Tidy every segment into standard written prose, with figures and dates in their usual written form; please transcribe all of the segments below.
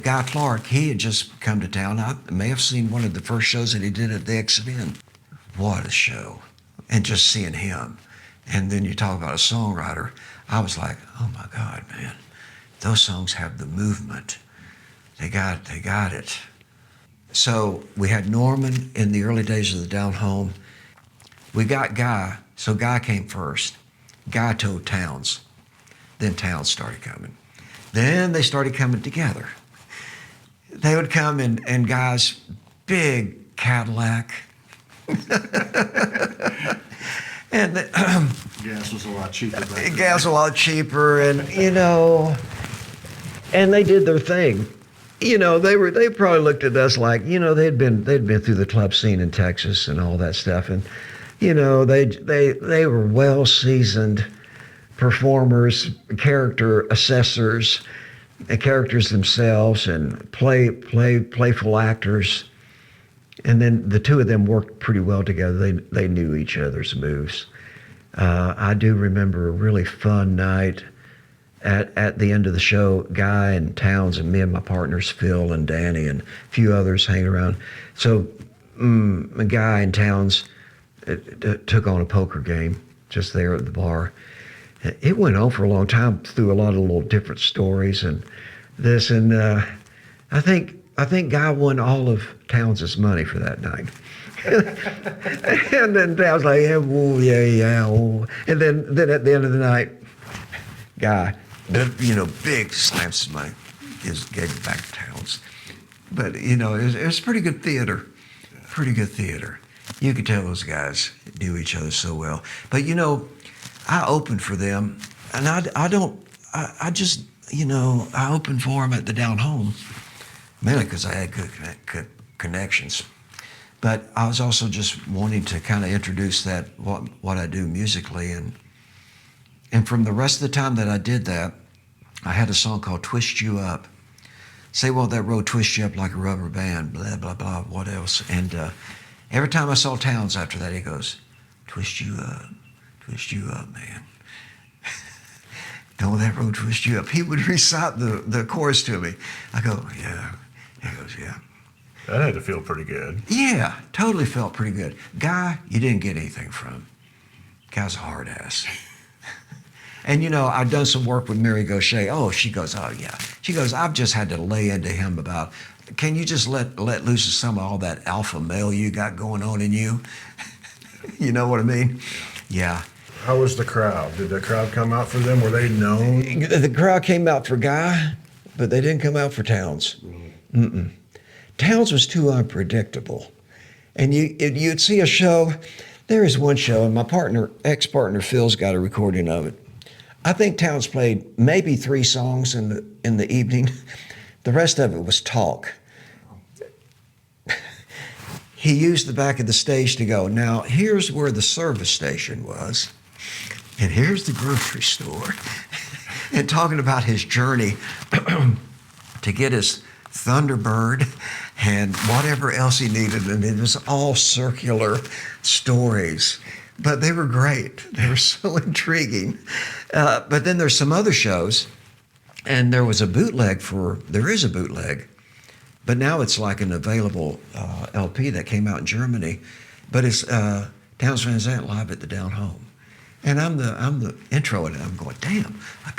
Guy Clark, he had just come to town. I may have seen one of the first shows that he did at the Exit Inn. What a show. And just seeing him. And then you talk about a songwriter. I was like, oh my God, man. Those songs have the movement. They got it. So we had Norman in the early days of the Down Home. We got Guy, so Guy came first. Guy told Towns. Then Towns started coming. Then they started coming together. They would come in Guy's big Cadillac. And gas was a lot cheaper back then. Gas was a lot cheaper, and and they did their thing. They probably looked at us like, they'd been through the club scene in Texas and all that stuff, and they were well seasoned performers, character assessors, characters themselves, and playful actors. And then the two of them worked pretty well together. They knew each other's moves. I do remember a really fun night at the end of the show. Guy and Towns and me and my partners, Phil and Danny and a few others hanging around. So Guy and Towns took on a poker game just there at the bar. It went on for a long time through a lot of little different stories and this. And I think Guy won all of Towns' money for that night. And then Towns like, yeah. And then at the end of the night, Guy, big slams his money, gave it back to Towns. But, it was pretty good theater. Pretty good theater. You could tell those guys knew each other so well. But, I opened for them, and I opened for them at the Down Home, mainly because I had good connections. But I was also just wanting to kind of introduce what I do musically, and from the rest of the time that I did that, I had a song called "Twist You Up." Say, well, that road twists you up like a rubber band, blah, blah, blah, what else? And every time I saw Towns after that, he goes, twist you up, man. Don't let that road twist you up. He would recite the chorus to me. I go, yeah. He goes, yeah. That had to feel pretty good. Yeah, totally felt pretty good. Guy, you didn't get anything from. Guy's a hard ass. And I've done some work with Mary Gaucher. Oh, she goes, oh yeah. She goes, I've just had to lay into him about, can you just let loose of some of all that alpha male you got going on in you? You know what I mean? Yeah. How was the crowd? Did the crowd come out for them? Were they known? The crowd came out for Guy, but they didn't come out for Towns. Mm-mm. Towns was too unpredictable. And you'd see a show. There is one show, and my ex-partner Phil's got a recording of it. I think Towns played maybe 3 songs in the evening. The rest of it was talk. He used the back of the stage to go, now here's where the service station was, and here's the grocery store. And talking about his journey to get his Thunderbird and whatever else he needed, and it was all circular stories. But they were great. They were so intriguing. But then there's some other shows, and there is a bootleg, but now it's like an available LP that came out in Germany. But it's Townes Van Zandt live at the Down Home. And I'm the intro, and I'm going, damn, I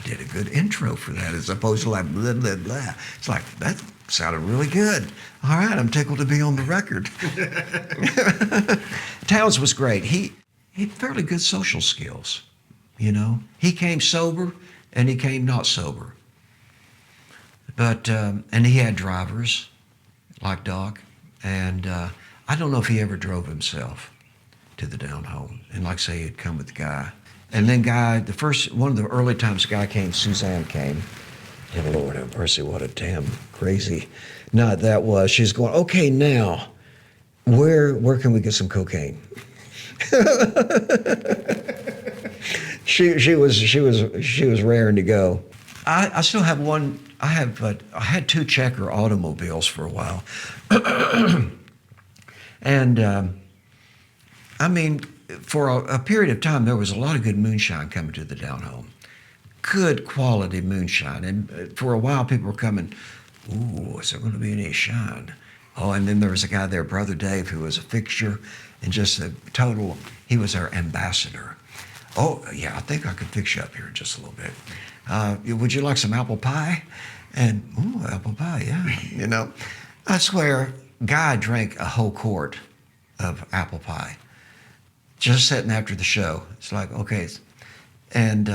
did a good intro for that, as opposed to like blah, blah, blah. It's like, that sounded really good. All right, I'm tickled to be on the record. Townes was great. He had fairly good social skills, He came sober, and he came not sober. But, and he had drivers, like Doc, and I don't know if he ever drove himself to the Down Home. And like I say, he'd come with the Guy. And then Guy, one of the early times Guy came, Suzanne came. And Lord have mercy, what a damn crazy night that was. She's going, okay, now, where can we get some cocaine? She was raring to go. I still have one. I had 2 checker automobiles for a while. And I mean, for a period of time, there was a lot of good moonshine coming to the Down Home. Good quality moonshine. And for a while, people were coming ooh, is there going to be any shine? Oh, and then there was a guy there, Brother Dave, who was a fixture and just a total, he was our ambassador. Oh, yeah, I think I could fix you up here just a little bit. Would you like some apple pie? And, ooh, apple pie, yeah. You know, I swear, Guy drank a whole quart of apple pie just sitting after the show. It's like, okay. And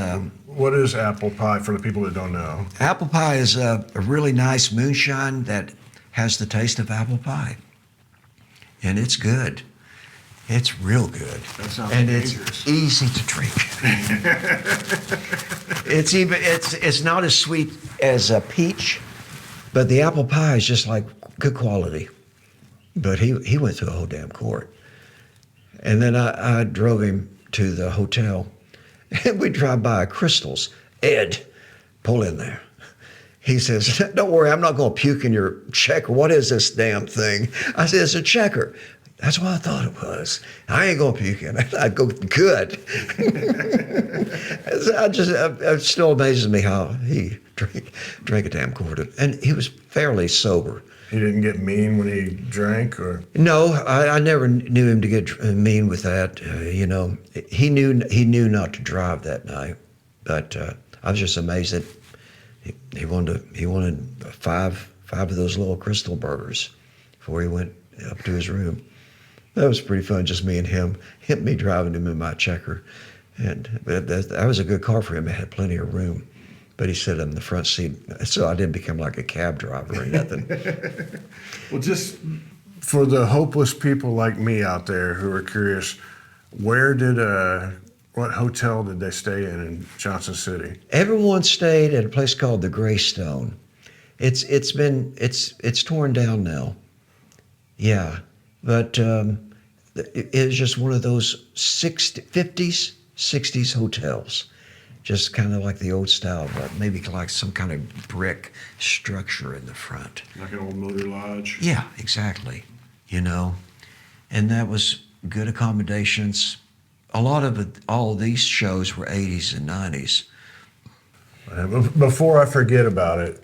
What is apple pie for the people that don't know? apple pie is a really nice moonshine that has the taste of apple pie. And it's good. It's real good. That sounds and dangerous. It's easy to drink. It's not as sweet as a peach, but the apple pie is just like good quality. But he went through a whole damn quart. And then I drove him to the hotel, and we drive by Crystal's. Ed, pull in there. He says, don't worry, I'm not going to puke in your checker. What is this damn thing? I said, it's a checker. That's what I thought it was. I ain't going to puke in it. I go, good. It still amazes me how he drank a damn quart of, and he was fairly sober. He didn't get mean when he drank, or? No, I never knew him to get mean with that. You know, he knew not to drive that night, but I was just amazed that he wanted five of those little Crystal burgers before he went up to his room. That was pretty fun, just me and him, me driving him in my checker, and that was a good car for him. It had plenty of room. But he sat in the front seat, so I didn't become like a cab driver or nothing. Well, just for the hopeless people like me out there who are curious, what hotel did they stay in Johnson City? Everyone stayed at a place called the Greystone. It's torn down now. Yeah, but it was just one of those 50s, 60s hotels. Just kind of like the old style, but maybe like some kind of brick structure in the front. Like an old motor lodge? Yeah, exactly. You know, and that was good accommodations. All of these shows were 80s and 90s. Before I forget about it,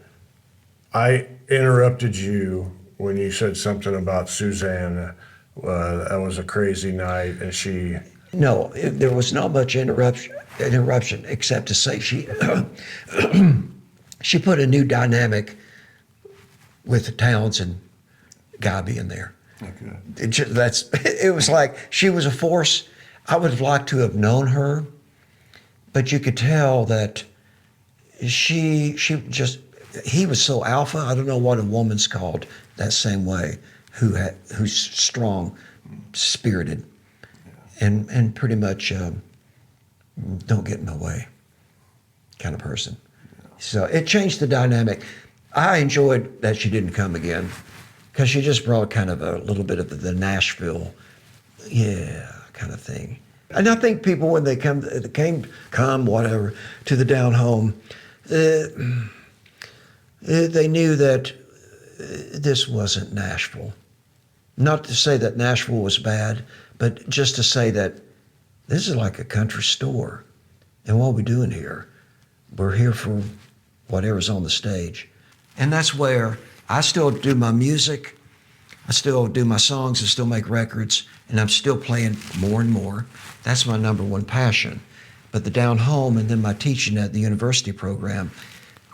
I interrupted you when you said something about Suzanne. That was a crazy night, and she... No, there was not much interruption except to say she she put a new dynamic with Towns and Guy being there. Okay. It was like she was a force. I would have liked to have known her, but you could tell that he was so alpha. I don't know what a woman's called that same way, who's strong, spirited. And pretty much don't get in my way kind of person. So it changed the dynamic. I enjoyed that she didn't come again because she just brought kind of a little bit of the Nashville, kind of thing. And I think people, when they come whatever, to the down home, they knew that this wasn't Nashville. Not to say that Nashville was bad, but just to say that this is like a country store. And what are we doing here? We're here for whatever's on the stage. And that's where I still do my music. I still do my songs. I still make records. And I'm still playing more and more. That's my number one passion. But the down home and then my teaching at the university program,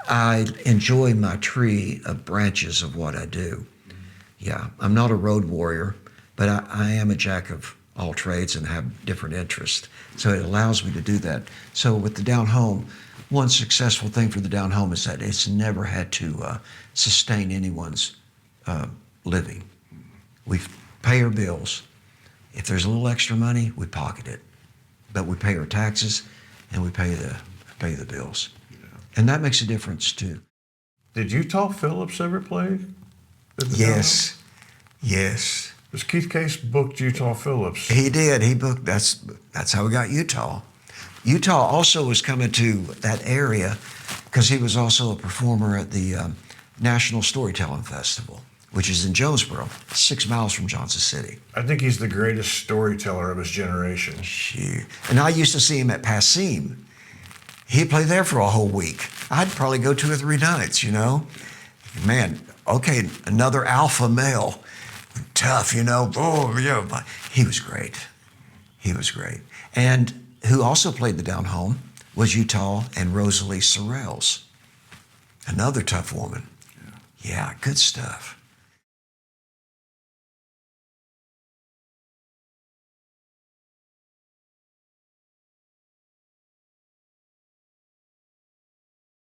I enjoy my tree of branches of what I do. Yeah, I'm not a road warrior, but I am a jack of all trades and have different interests. So it allows me to do that. So with the down home, one successful thing for the down home is that it's never had to sustain anyone's living. We pay our bills. If there's a little extra money, we pocket it. But we pay our taxes and we pay the bills. Yeah. And that makes a difference too. Did Utah Phillips ever play? Yes. Yes. Because Keith Case booked Utah Phillips. He did. He booked. That's how we got Utah. Utah also was coming to that area because he was also a performer at the National Storytelling Festival, which is in Jonesboro, 6 miles from Johnson City. I think he's the greatest storyteller of his generation. Shoot. And I used to see him at Passim. He'd play there for a whole week. I'd probably go 2 or 3 nights, Man, okay, another alpha male. Tough, you know. Oh, yeah. But he was great. He was great. And who also played the down home was Utah and Rosalie Sorrells. Another tough woman. Yeah, good stuff.